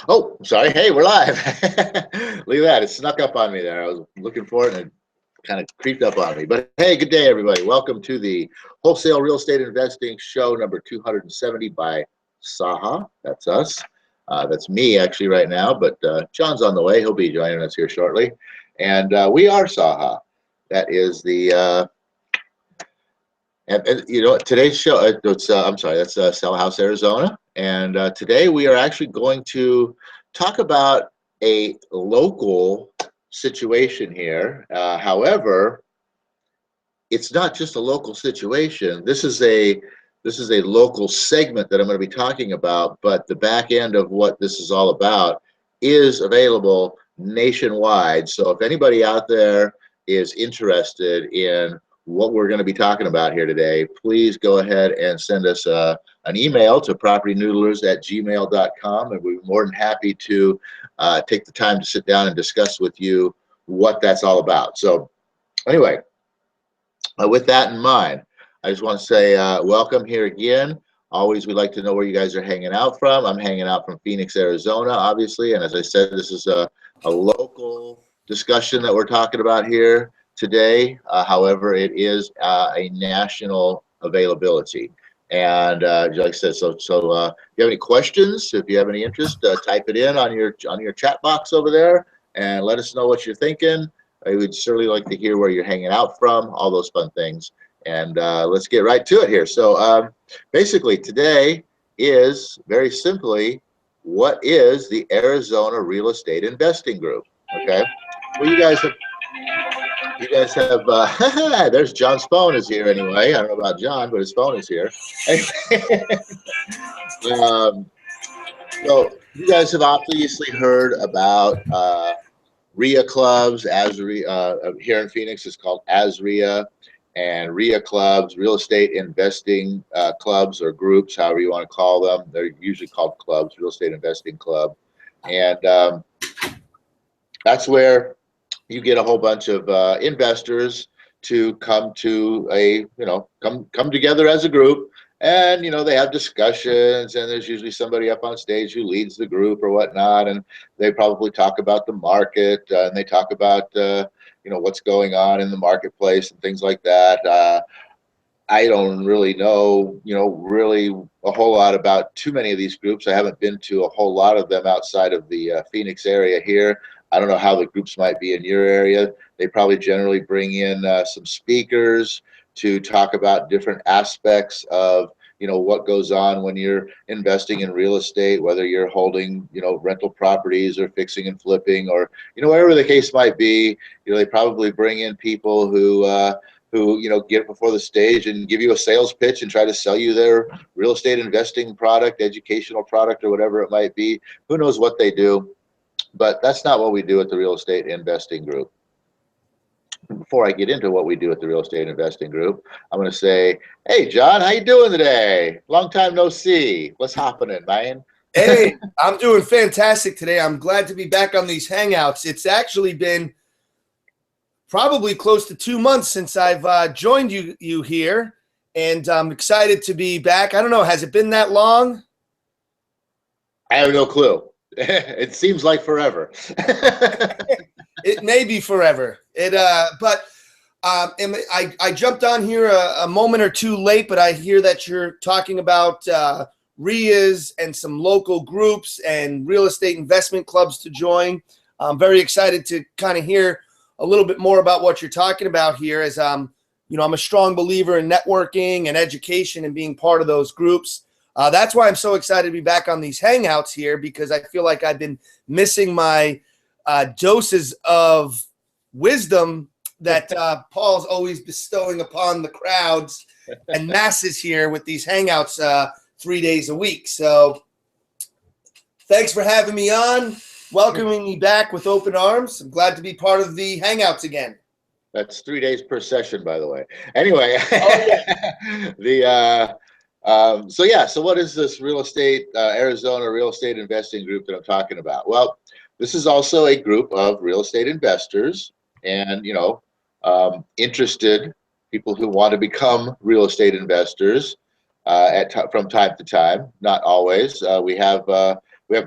Oh, I'm sorry. Hey, we're live. Look at that. It snuck up on me there. I was looking for it and it kind of creeped up on me. But hey, good day, everybody. Welcome to the Wholesale Real Estate Investing Show number 270 by SAHA. That's us. That's me actually right now, but John's on the way. He'll be joining us here shortly. And we are SAHA. That is the and you know, today's show, I'm sorry, that's Cell House, Arizona. And today we are actually going to talk about a local situation here. However, it's not just a local situation. This is a local segment that I'm going to be talking about, but the back end of what this is all about is available nationwide. So if anybody out there is interested in what we're going to be talking about here today, please go ahead and send us an email to propertynoodlers@gmail.com, and we'd be more than happy to take the time to sit down and discuss with you what that's all about. So anyway, with that in mind, I just want to say welcome here again. Always, we'd like to know where you guys are hanging out from. I'm hanging out from Phoenix, Arizona, obviously, and as I said, this is a local discussion that we're talking about here today. However, it is a national availability. And like I said, so if you have any questions, if you have any interest, type it in on your chat box over there and let us know what you're thinking. I would certainly like to hear where you're hanging out from, all those fun things. And let's get right to it here. So basically today is very simply, what is the Arizona Real Estate Investing Group? Okay. Well, you guys have there's John's phone is here anyway. I don't know about John, but his phone is here. So you guys have obviously heard about RIA clubs. Here in Phoenix is called ASRIA, and RIA clubs, real estate investing clubs or groups, however you want to call them. They're usually called clubs, real estate investing club. And that's where you get a whole bunch of investors to come to come together as a group, and they have discussions, and there's usually somebody up on stage who leads the group or whatnot, and they probably talk about the market, and they talk about what's going on in the marketplace and things like that. I don't really know, really a whole lot about too many of these groups. I haven't been to a whole lot of them outside of the Phoenix area here. I don't know how the groups might be in your area. They probably generally bring in some speakers to talk about different aspects of, what goes on when you're investing in real estate, whether you're holding, rental properties or fixing and flipping, or, whatever the case might be. They probably bring in people who get before the stage and give you a sales pitch and try to sell you their real estate investing product, educational product, or whatever it might be. Who knows what they do? But that's not what we do at the Real Estate Investing Group. Before I get into what we do at the Real Estate Investing Group, I'm going to say, hey, John, how you doing today? Long time no see. What's happening, man? Hey, I'm doing fantastic today. I'm glad to be back on these Hangouts. It's actually been probably close to 2 months since I've joined you here, and I'm excited to be back. I don't know, has it been that long? I have no clue. It seems like forever. It may be forever. But I jumped on here a moment or two late, but I hear that you're talking about RIAs and some local groups and real estate investment clubs to join. I'm very excited to kind of hear a little bit more about what you're talking about here, as I'm a strong believer in networking and education and being part of those groups. That's why I'm so excited to be back on these Hangouts here, because I feel like I've been missing my doses of wisdom that Paul's always bestowing upon the crowds and masses here with these Hangouts 3 days a week. So thanks for having me on, welcoming me back with open arms. I'm glad to be part of the Hangouts again. That's 3 days per session, by the way. Anyway, so what is this Arizona Real Estate Investing Group that I'm talking about? Well, this is also a group of real estate investors and, interested people who want to become real estate investors from time to time, not always. We have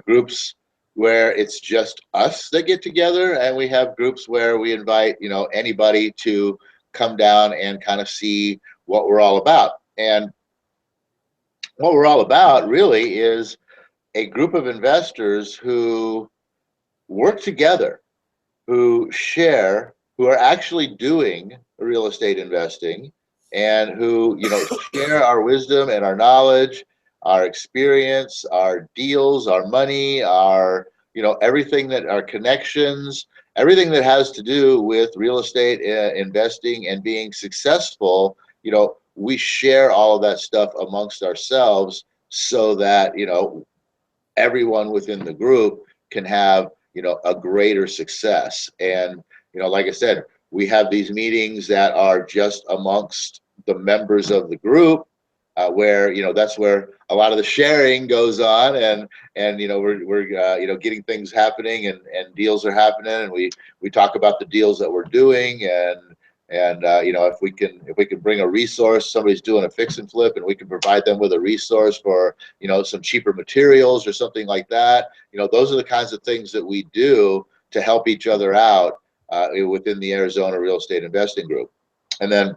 groups where it's just us that get together, and we have groups where we invite, anybody to come down and kind of see what we're all about. And what we're all about really is a group of investors who work together, who share, who are actually doing real estate investing, and who share our wisdom and our knowledge, our experience, our deals, our money, our everything, that our connections, everything that has to do with real estate investing and being successful. We share all of that stuff amongst ourselves so that everyone within the group can have a greater success. And like I said, we have these meetings that are just amongst the members of the group, where that's where a lot of the sharing goes on, and we're getting things happening, and deals are happening, and we talk about the deals that we're doing, and if we can bring a resource, somebody's doing a fix and flip, and we can provide them with a resource for some cheaper materials or something like that. Those are the kinds of things that we do to help each other out within the Arizona Real Estate Investing Group. And then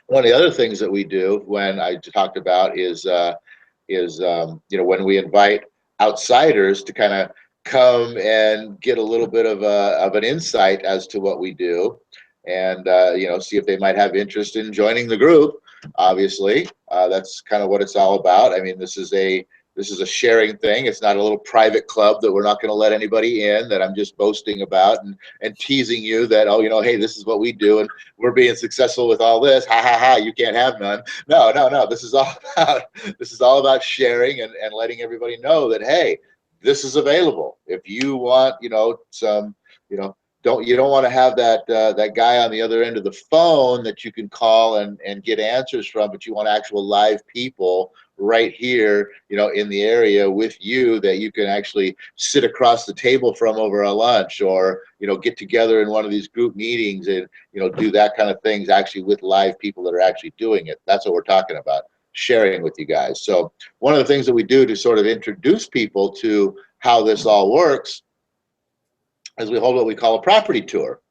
one of the other things that we do, when I talked about, is when we invite outsiders to kind of come and get a little bit of an insight as to what we do, and see if they might have interest in joining the group. Obviously, that's kind of what it's all about. I mean, this is a sharing thing. It's not a little private club that we're not going to let anybody in, that I'm just boasting about and teasing you that, hey, this is what we do, and we're being successful with all this. Ha ha ha! You can't have none. No. This is all about sharing and letting everybody know that, hey, this is available. If you want, some, you don't want to have that guy on the other end of the phone that you can call and get answers from, but you want actual live people right here, in the area with you, that you can actually sit across the table from over a lunch, or get together in one of these group meetings and do that kind of things actually with live people that are actually doing it. That's what we're talking about, sharing with you guys. So one of the things that we do to sort of introduce people to how this all works is we hold what we call a property tour.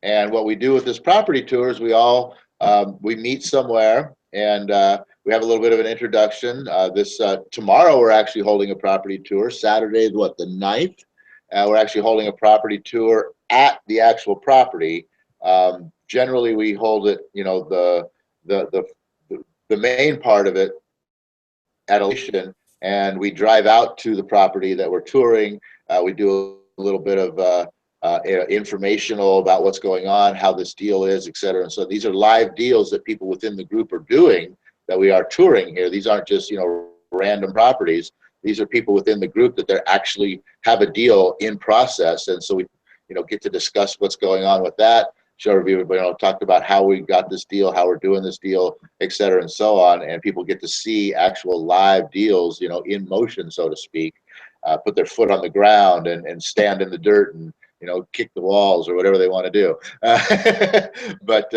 And what we do with this property tour is we meet somewhere, and we have a little bit of an introduction. Tomorrow we're actually holding a property tour. Saturday, the 9th, we're actually holding a property tour at the actual property. Generally, we hold it, the main part of it at a location, and we drive out to the property that we're touring. We do a little bit of informational about what's going on, how this deal is, et cetera. And so these are live deals that people within the group are doing, that we are touring here. These aren't just random properties. These are people within the group that they actually have a deal in process, and so we get to discuss what's going on with that. Show everybody, talked about how we got this deal, how we're doing this deal, et cetera, and so on. And people get to see actual live deals, in motion, so to speak, put their foot on the ground and stand in the dirt and kick the walls or whatever they want to do. But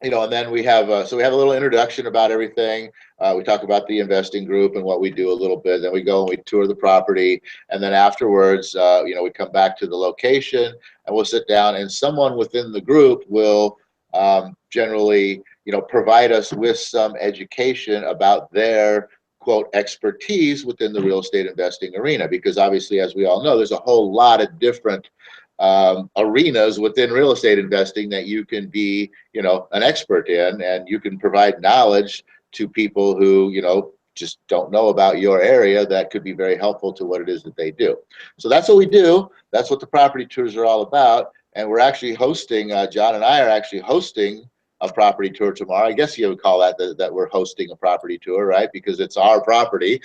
and then we have a little introduction about everything. We talk about the investing group and what we do a little bit. Then we go and we tour the property, and then afterwards, we come back to the location and we'll sit down, and someone within the group will generally, provide us with some education about their quote expertise within the real estate investing arena, because obviously, as we all know, there's a whole lot of different arenas within real estate investing that you can be, an expert in, and you can provide knowledge to people who, just don't know about your area, that could be very helpful to what it is that they do. So that's what we do. That's what the property tours are all about. And we're actually hosting, John and I are actually hosting a property tour tomorrow. I guess you would call that we're hosting a property tour, right? Because it's our property.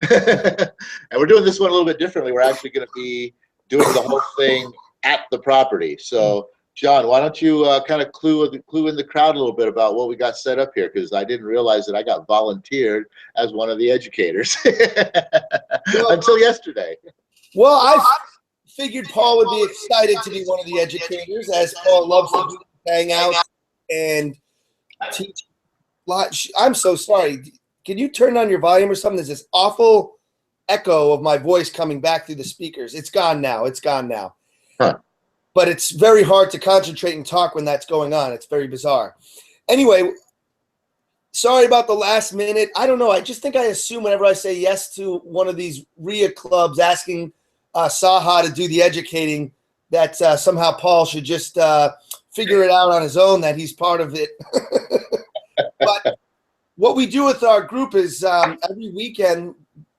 And we're doing this one a little bit differently. We're actually going to be doing the whole thing at the property. So, John, why don't you kind of clue in the crowd a little bit about what we got set up here? Because I didn't realize that I got volunteered as one of the educators until yesterday. Well, I figured Paul would be excited to be one of the educators, as Paul loves to hang out and teach. I'm so sorry. Can you turn on your volume or something? There's this awful echo of my voice coming back through the speakers. It's gone now. It's gone now. Huh. But it's very hard to concentrate and talk when that's going on. It's very bizarre. Anyway, sorry about the last minute. I don't know. I just think I assume whenever I say yes to one of these RIA clubs asking SAHA to do the educating, that somehow Paul should just figure it out on his own, that he's part of it. But what we do with our group is every weekend,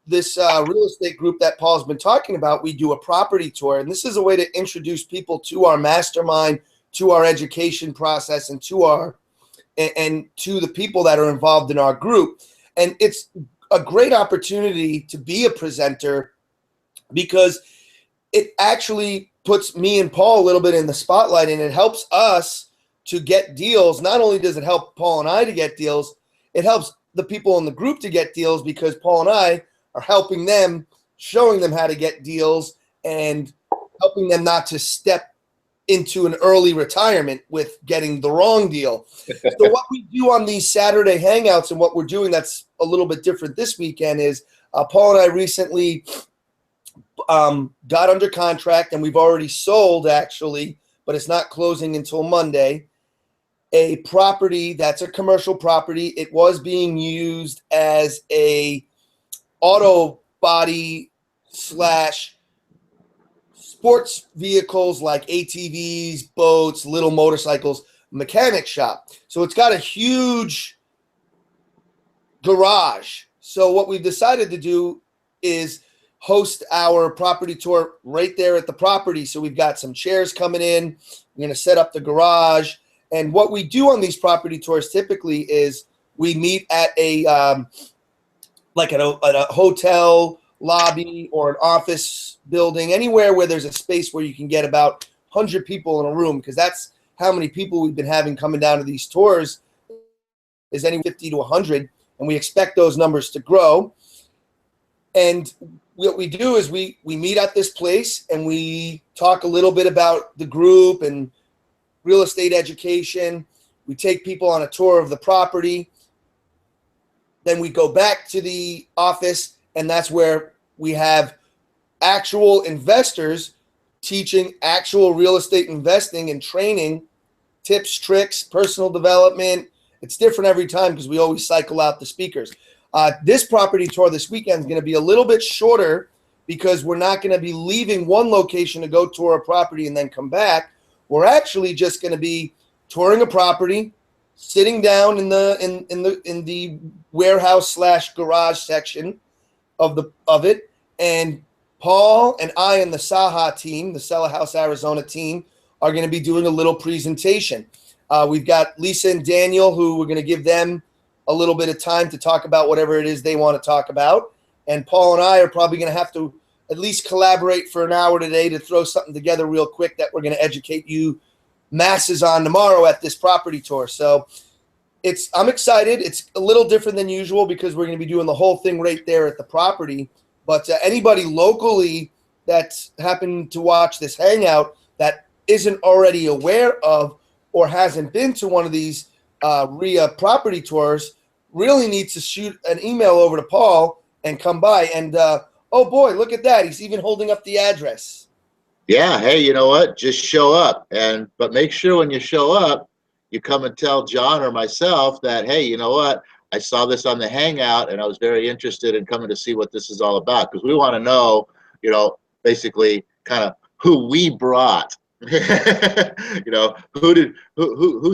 this real estate group that Paul's been talking about, we do a property tour. And this is a way to introduce people to our mastermind, to our education process, and to the people that are involved in our group. And it's a great opportunity to be a presenter because it actually puts me and Paul a little bit in the spotlight, and it helps us to get deals. Not only does it help Paul and I to get deals, it helps the people in the group to get deals because Paul and I are helping them, showing them how to get deals and helping them not to step into an early retirement with getting the wrong deal. So what we do on these Saturday hangouts and what we're doing that's a little bit different this weekend is Paul and I recently got under contract, and we've already sold actually, but it's not closing until Monday, a property that's a commercial property. It was being used as a auto body / sports vehicles like ATVs, boats, little motorcycles, mechanic shop. So it's got a huge garage. So what we've decided to do is host our property tour right there at the property. So we've got some chairs coming in. We're going to set up the garage. And what we do on these property tours typically is we meet at a like at a hotel lobby or an office building, anywhere where there's a space where you can get about 100 people in a room, because that's how many people we've been having coming down to these tours, is anywhere 50 to 100, and we expect those numbers to grow. And what we do is we meet at this place and we talk a little bit about the group and real estate education. We take people on a tour of the property. Then we go back to the office, and that's where we have actual investors teaching actual real estate investing and training, tips, tricks, personal development. It's different every time because we always cycle out the speakers. This property tour this weekend is going to be a little bit shorter because we're not going to be leaving one location to go tour a property and then come back. We're actually just going to be touring a property, sitting down in the warehouse / garage section of it, and Paul and I and the SAHA team, the Sell a House Arizona team, are going to be doing a little presentation. We've got Lisa and Daniel, who we're going to give them a little bit of time to talk about whatever it is they want to talk about. And Paul and I are probably going to have to at least collaborate for an hour today to throw something together real quick that we're going to educate you masses on tomorrow at this property tour. So I'm excited. It's a little different than usual because we're going to be doing the whole thing right there at the property. But anybody locally that's happened to watch this hangout that isn't already aware of or hasn't been to one of these RIA property tours really needs to shoot an email over to Paul and come by. And oh boy, look at that. He's even holding up the address. Yeah. Hey, you know what? Just show up. But make sure when you show up, you come and tell John or myself that, hey, you know what? I saw this on the hangout and I was very interested in coming to see what this is all about, because we want to know, basically kind of who we brought. Who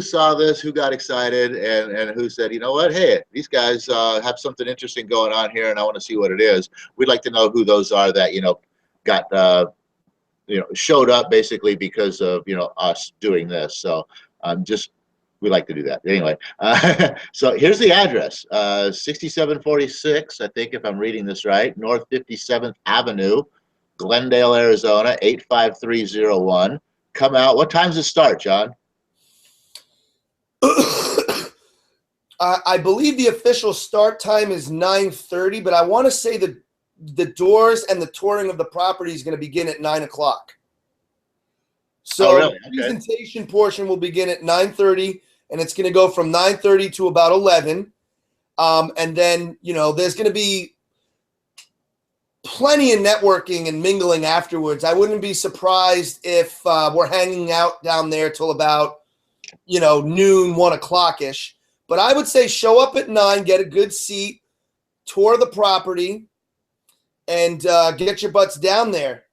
saw this, who got excited, and who said, you know what, hey, these guys have something interesting going on here and I want to see what it is. We'd like to know who those are that got showed up basically because of us doing this. So we like to do that anyway. So here's the address, 6746, I think, if I'm reading this right, North 57th Avenue, Glendale, Arizona, 85301. Come out. What time does it start, John? I believe the official start time is 9:30, but I want to say that the doors and the touring of the property is going to begin at 9 o'clock. So really? Okay. The presentation portion will begin at 9:30, and it's going to go from 9:30 to about 11. And then, there's going to be plenty of networking and mingling afterwards. I wouldn't be surprised if we're hanging out down there till about, noon, 1 o'clock-ish. But I would say show up at 9, get a good seat, tour the property, and get your butts down there.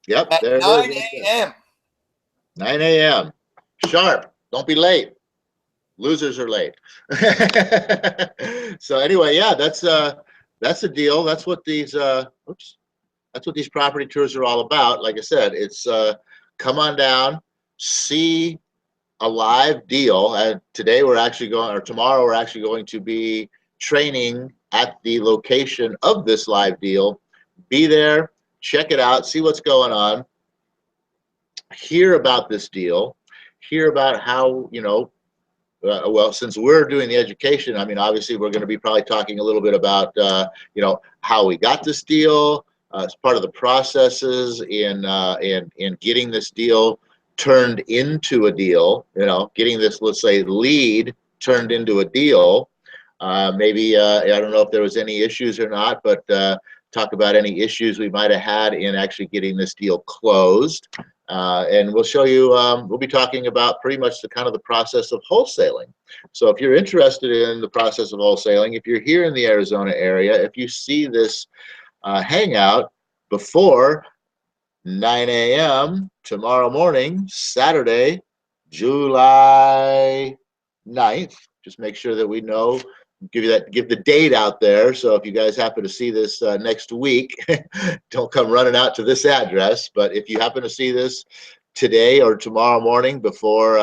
Yep, at there 9 it is. a.m. 9 a.m. Sharp. Don't be late. Losers are late. So anyway, yeah, that's the deal. That's what these that's what these property tours are all about. Like I said, it's come on down, see a live deal. And today we're actually going, or tomorrow we're actually going to be training at the location of this live deal. Be there, check it out, see what's going on, hear about this deal, hear about how, well, since we're doing the education, I mean, obviously we're going to be probably talking a little bit about, how we got this deal, as part of the processes in getting this deal turned into a deal, getting this, let's say, lead turned into a deal. Maybe, I don't know if there was any issues or not, but talk about any issues we might have had in actually getting this deal closed. And we'll show you, we'll be talking about pretty much the kind of the process of wholesaling. So if you're interested in the process of wholesaling, if you're here in the Arizona area, if you see this hangout before 9 a.m. tomorrow morning, Saturday, July 9th, just make sure that we know, give the date out there. So if you guys happen to see this next week, don't come running out to this address. But if you happen to see this today or tomorrow morning before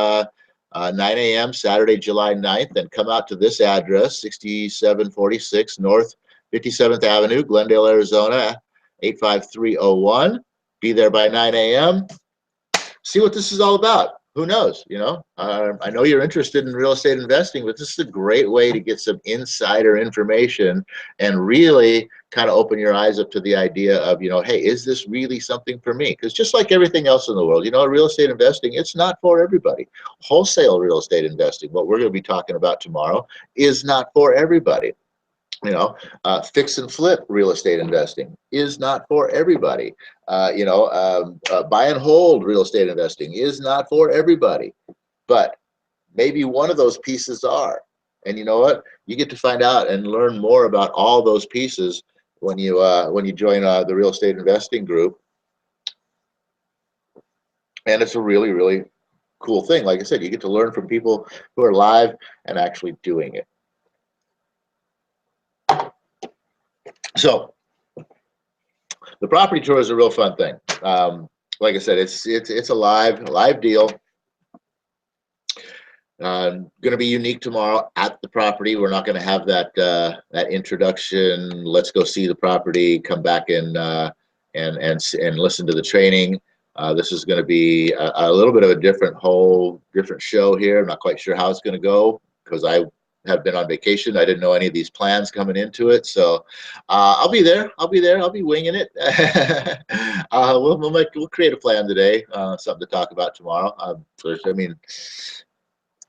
9 a.m. Saturday, July 9th, then come out to this address, 6746 North 57th Avenue, Glendale, Arizona, 85301. Be there by 9 a.m. See what this is all about. Who knows? I know you're interested in real estate investing, but this is a great way to get some insider information and really kind of open your eyes up to the idea of, hey, is this really something for me? Because just like everything else in the world, real estate investing, it's not for everybody. Wholesale real estate investing, what we're going to be talking about tomorrow, is not for everybody. Fix and flip real estate investing is not for everybody. Buy and hold real estate investing is not for everybody, but maybe one of those pieces are. And you know what? You get to find out and learn more about all those pieces when you join the real estate investing group. And it's a really, really cool thing. Like I said, you get to learn from people who are live and actually doing it. So the property tour is a real fun thing. Like I said, it's a live deal. Going to be unique tomorrow at the property. We're not going to have that introduction. Let's go see the property. Come back and listen to the training. This is going to be a little bit of a different show here. I'm not quite sure how it's going to go because I have been on vacation. I didn't know any of these plans coming into it. So I'll be there. I'll be winging it. We'll create a plan today, something to talk about tomorrow.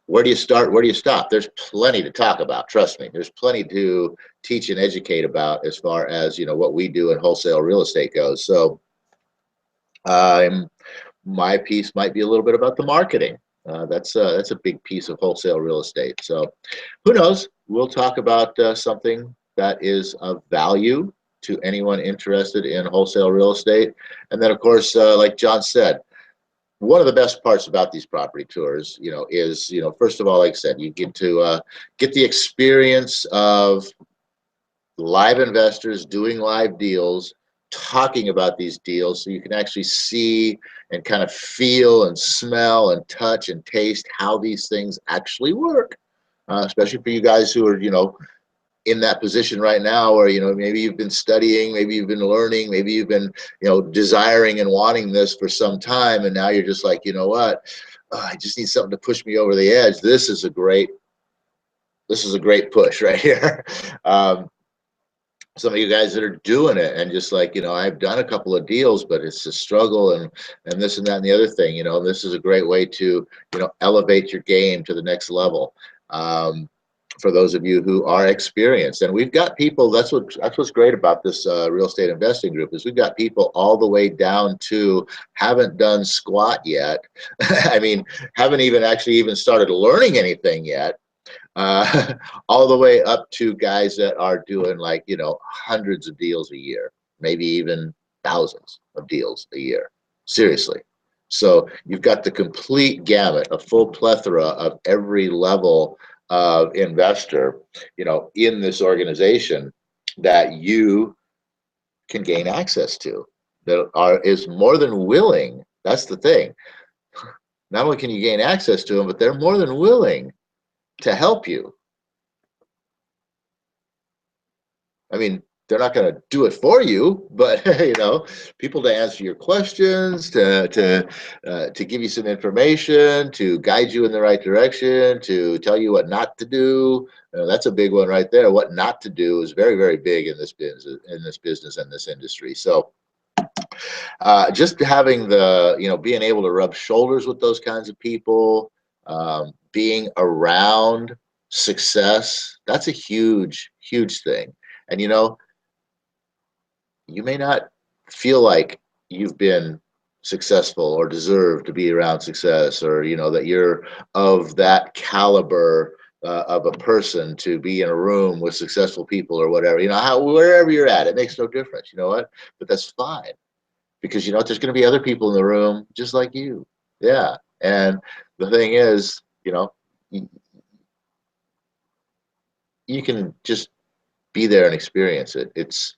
Where do you start? Where do you stop? There's plenty to talk about. Trust me. There's plenty to teach and educate about as far as, what we do in wholesale real estate goes. So my piece might be a little bit about the marketing. That's a big piece of wholesale real estate. So who knows? We'll talk about something that is of value to anyone interested in wholesale real estate. And then, of course, like John said, one of the best parts about these property tours, is, first of all, like I said, you get to get the experience of live investors doing live deals, talking about these deals, so you can actually see and kind of feel and smell and touch and taste how these things actually work, especially for you guys who are, in that position right now, or maybe you've been studying, maybe you've been learning, maybe you've been desiring and wanting this for some time, and now you're just like, you know what, I just need something to push me over the edge. This is a great push right here. Some of you guys that are doing it and just like, I've done a couple of deals, but it's a struggle and this and that and the other thing, this is a great way to elevate your game to the next level. for those of you who are experienced. And we've got people, that's what's great about this real estate investing group, is we've got people all the way down to haven't done squat yet. I mean, haven't even started learning anything yet. All the way up to guys that are doing, like, you know, hundreds of deals a year, maybe even thousands of deals a year. Seriously. So you've got the complete gamut, a full plethora of every level of investor, you know, in this organization that you can gain access to, that is more than willing. That's the thing. Not only can you gain access to them, but they're more than willing to help you. I mean, they're not going to do it for you, but you know, people to answer your questions, to give you some information, to guide you in the right direction, to tell you what not to do. That's a big one right there. What not to do is very, very big in this business, and this industry. So just having the, you know, being able to rub shoulders with those kinds of people, being around success, that's a huge, huge thing. And, you know, you may not feel like you've been successful or deserve to be around success, or, you know, that you're of that caliber of a person to be in a room with successful people or whatever, you know, wherever you're at, it makes no difference. You know what? But that's fine, because you know what, there's going to be other people in the room just like you. Yeah. And the thing is, you know, you can just be there and experience it. It's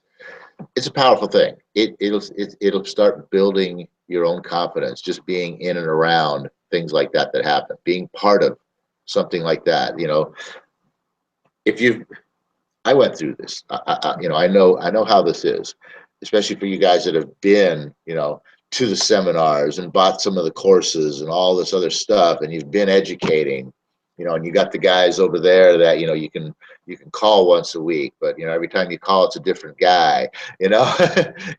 a powerful thing. It'll start building your own confidence, just being in and around things like that happen, being part of something like that. You know, I went through this. You know, I know how this is, especially for you guys that have been, you know, to the seminars and bought some of the courses and all this other stuff, and you've been educating, you know, and you got the guys over there that, you know, you can call once a week, but, you know, every time you call, it's a different guy, you know.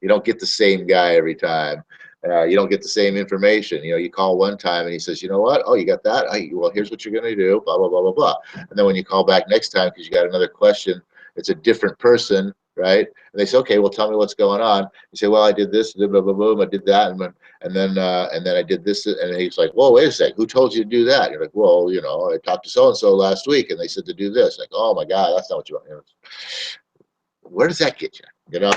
You don't get the same guy every time. You don't get the same information. You know, you call one time and he says, you know what? Oh, you got that? Well, here's what you're going to do, blah, blah, blah, blah, blah. And then when you call back next time because you got another question, it's a different person, right? And they say, okay, well, tell me what's going on. You say, well, I did this, blah, blah, blah, blah, I did that, and then I did this, and he's like, whoa, wait a sec, who told you to do that? You're like, well, you know, I talked to so-and-so last week, and they said to do this. Like, oh my God, that's not what you want. You know, where does that get you? You know?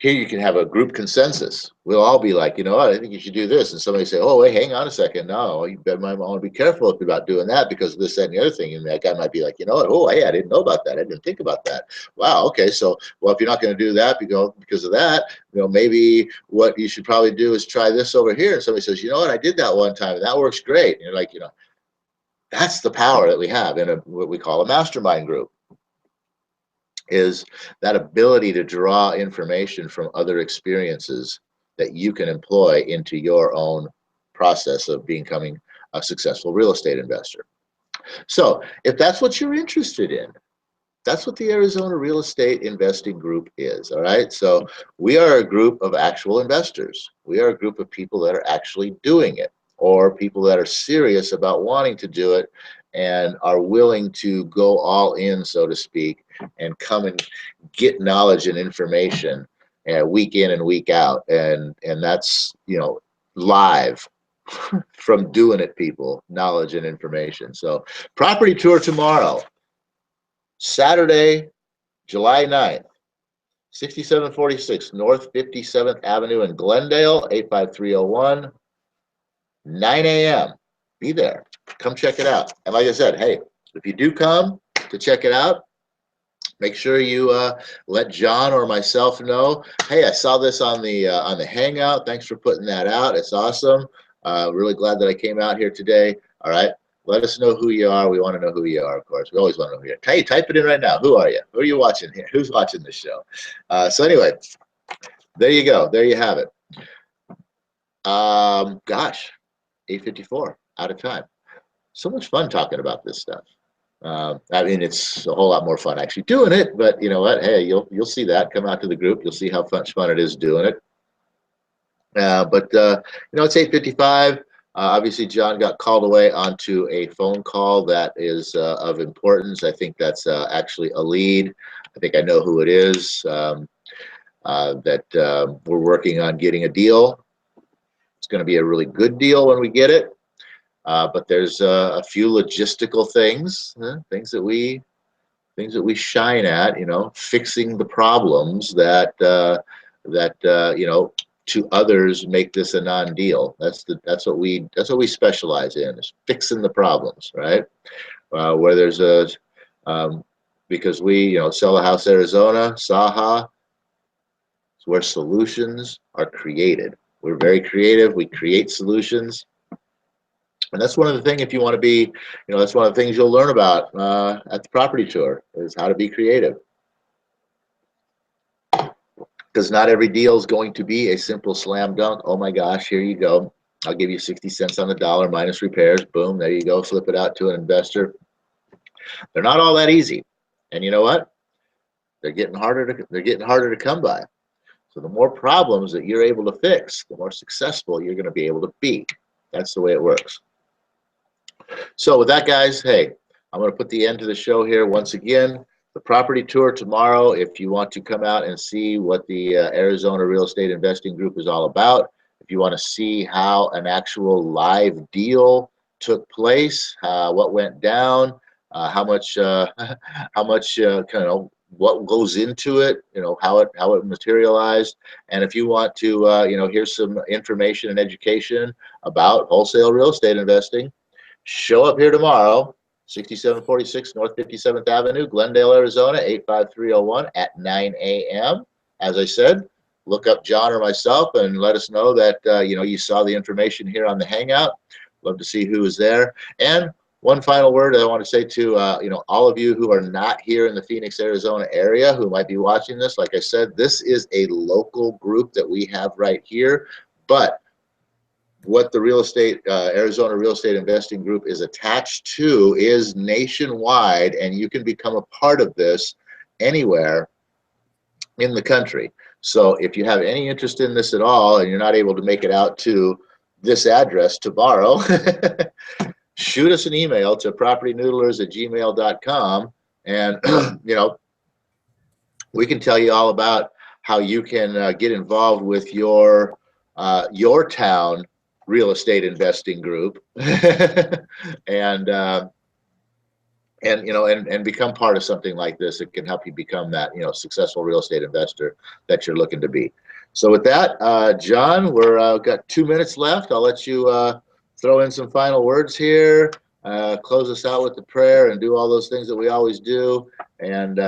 Here you can have a group consensus. We'll all be like, you know what, I think you should do this. And somebody say, oh, wait, hang on a second. No, you better might want to be careful about doing that because of this, that, and the other thing. And that guy might be like, you know what, oh, hey, I didn't know about that. I didn't think about that. Wow, okay, so, well, if you're not going to do that because of that, you know, maybe what you should probably do is try this over here. And somebody says, you know what, I did that one time and that works great. And you're like, you know, that's the power that we have in what we call a mastermind group. Is that ability to draw information from other experiences that you can employ into your own process of becoming a successful real estate investor. So if that's what you're interested in, that's what the Arizona Real Estate Investing Group is. All right. So we are a group of actual investors. We are a group of people that are actually doing it, or people that are serious about wanting to do it and are willing to go all in, so to speak, and come and get knowledge and information week in and week out. And that's, you know, live from doing it, people, knowledge and information. So property tour tomorrow, Saturday, July 9th, 6746 North 57th Avenue in Glendale, 85301, 9 a.m. Be there. Come check it out. And like I said, hey, if you do come to check it out, make sure you let John or myself know, hey, I saw this on the Hangout. Thanks for putting that out. It's awesome. Really glad that I came out here today. All right. Let us know who you are. We want to know who you are, of course. We always want to know who you are. Hey, type it in right now. Who are you? Who are you watching here? Who's watching this show? So anyway, there you go. There you have it. Gosh, 8:54, out of time. So much fun talking about this stuff. I mean, it's a whole lot more fun actually doing it, but you know what? Hey, you'll see that. Come out to the group. You'll see how much fun it is doing it. But you know, it's 8:55. Obviously, John got called away onto a phone call that is of importance. I think that's actually a lead. I think I know who it is. We're working on getting a deal. It's going to be a really good deal when we get it. But there's a few logistical things, things that we shine at. Fixing the problems that to others make this a non-deal. That's what we specialize in, is fixing the problems, right? Where there's because we sell a house Arizona, SAHA, it's where solutions are created. We're very creative. We create solutions. And that's one of the things, if you want to be, that's one of the things you'll learn about at the property tour, is how to be creative. Because not every deal is going to be a simple slam dunk. Oh my gosh, here you go. I'll give you 60 cents on the dollar minus repairs. Boom, there you go. Flip it out to an investor. They're not all that easy. And you know what? They're getting harder to come by. So the more problems that you're able to fix, the more successful you're going to be able to be. That's the way it works. So with that, guys, hey, I'm going to put the end to the show here once again. The property tour tomorrow, if you want to come out and see what the Arizona Real Estate Investing Group is all about, if you want to see how an actual live deal took place, what went down, how much what goes into it, how it materialized, and if you want to here's some information and education about wholesale real estate investing, show up here tomorrow, 6746 North 57th Avenue, Glendale, Arizona, 85301 at 9 a.m. As I said, look up John or myself and let us know that you saw the information here on the Hangout. Love to see who is there. And one final word I want to say to all of you who are not here in the Phoenix, Arizona area, who might be watching this. Like I said, this is a local group that we have right here, but what the Arizona Real Estate Investing Group is attached to is nationwide, and you can become a part of this anywhere in the country. So if you have any interest in this at all and you're not able to make it out to this address tomorrow, shoot us an email to propertynoodlers@gmail.com, and we can tell you all about how you can get involved with your town real estate investing group and become part of something like this. It can help you become that successful real estate investor that you're looking to be. So with that, John, we're got 2 minutes left. I'll let you throw in some final words here, close us out with the prayer, and do all those things that we always do. And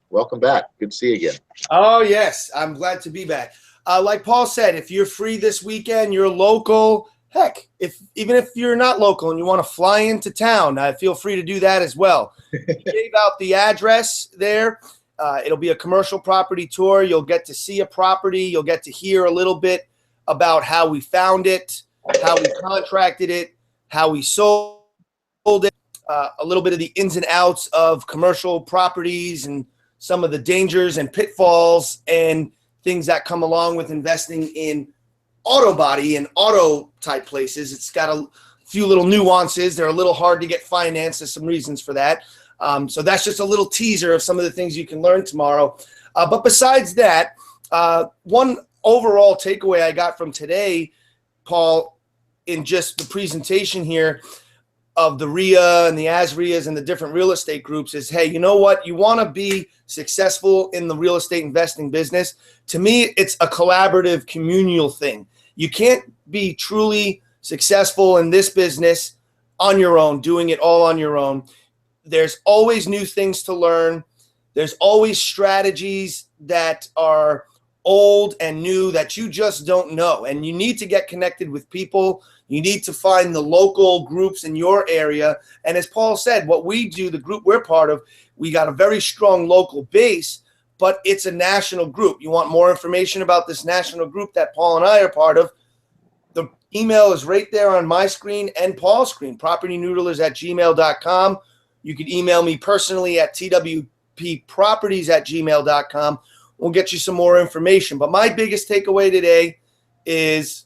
welcome back. Good to see you again. Oh yes, I'm glad to be back. Like Paul said, if you're free this weekend, you're local, heck, even if you're not local and you want to fly into town, feel free to do that as well. He gave out the address there. It'll be a commercial property tour. You'll get to see a property. You'll get to hear a little bit about how we found it, how we contracted it, how we sold it, a little bit of the ins and outs of commercial properties and some of the dangers and pitfalls and things that come along with investing in auto body and auto type places. It's got a few little nuances. They're a little hard to get financed. There's some reasons for that. So that's just a little teaser of some of the things you can learn tomorrow. But besides that, one overall takeaway I got from today, Paul, in just the presentation here of the RIA and the ASRIAs and the different real estate groups is, hey, you know what? You want to be successful in the real estate investing business. To me, it's a collaborative, communal thing. You can't be truly successful in this business on your own, doing it all on your own. There's always new things to learn. There's always strategies that are old and new that you just don't know. And you need to get connected with people. You need to find the local groups in your area. And as Paul said, what we do, the group we're part of, we got a very strong local base, but it's a national group. You want more information about this national group that Paul and I are part of? The email is right there on my screen and Paul's screen, propertynoodlers@gmail.com. You can email me personally at twpproperties@gmail.com. We'll get you some more information. But my biggest takeaway today is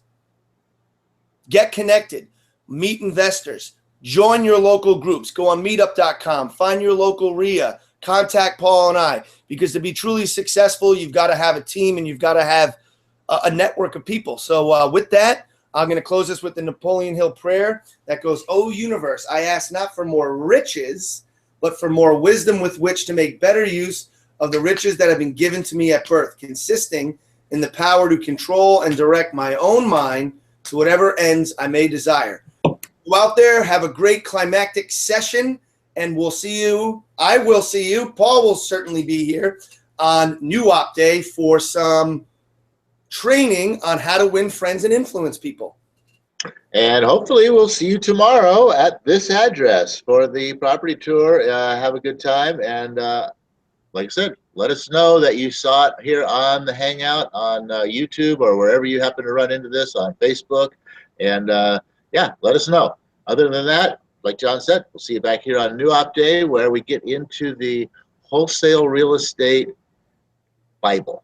get connected. meet investors, join your local groups, go on meetup.com, find your local RIA, contact Paul and I, because to be truly successful, you've got to have a team and you've got to have a network of people. So with that, I'm going to close this with the Napoleon Hill prayer that goes, "O universe, I ask not for more riches, but for more wisdom with which to make better use of the riches that have been given to me at birth, consisting in the power to control and direct my own mind to whatever ends I may desire." Go out there, have a great climactic session, and we'll see you. I will see you. Paul will certainly be here on New Op Day for some training on how to win friends and influence people. And hopefully we'll see you tomorrow at this address for the property tour. Have a good time. And like I said, let us know that you saw it here on the Hangout on YouTube or wherever you happen to run into this, on Facebook. And yeah, let us know. Other than that, like John said, we'll see you back here on New Op Day, where we get into the wholesale real estate Bible.